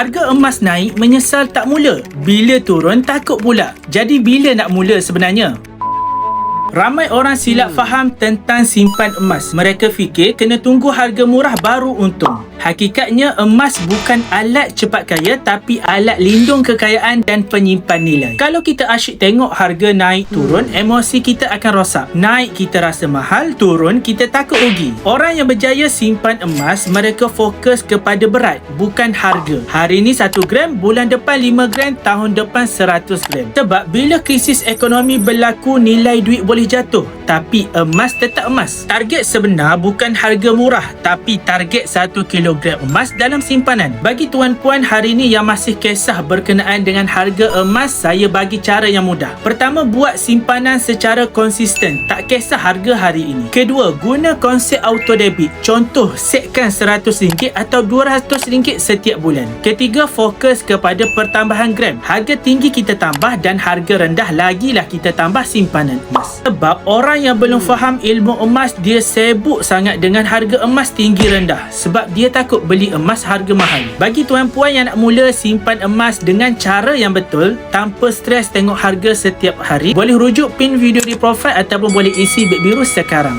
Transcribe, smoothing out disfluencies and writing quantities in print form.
Harga emas naik menyesal tak mula. Bila turun takut pula. Jadi bila nak mula sebenarnya? Ramai orang silap faham tentang simpan emas. Mereka fikir kena tunggu harga murah baru untung. Hakikatnya emas bukan alat cepat kaya tapi alat lindung kekayaan dan penyimpan nilai. Kalau kita asyik tengok harga naik turun, emosi kita akan rosak. Naik kita rasa mahal, turun kita takut rugi. Orang yang berjaya simpan emas, mereka fokus kepada berat, bukan harga. Hari ni 1 gram, bulan depan 5 gram, tahun depan 100 gram. Sebab bila krisis ekonomi berlaku, nilai duit boleh jatuh, tapi emas tetap emas. Target sebenar bukan harga murah, tapi target 1 kilogram emas dalam simpanan. Bagi tuan-puan hari ni yang masih kisah berkenaan dengan harga emas, saya bagi cara yang mudah. Pertama, buat simpanan secara konsisten, tak kisah harga hari ini. Kedua, guna konsep auto debit. Contoh, setkan RM100 atau RM200 setiap bulan. Ketiga, fokus kepada pertambahan gram. Harga tinggi kita tambah dan harga rendah lagilah kita tambah simpanan emas. Sebab orang yang belum faham ilmu emas, dia sibuk sangat dengan harga emas tinggi rendah. Sebab dia takut beli emas harga mahal. Bagi tuan-puan yang nak mula simpan emas dengan cara yang betul, tanpa stres tengok harga setiap hari, boleh rujuk pin video di profile ataupun boleh isi beg biru sekarang.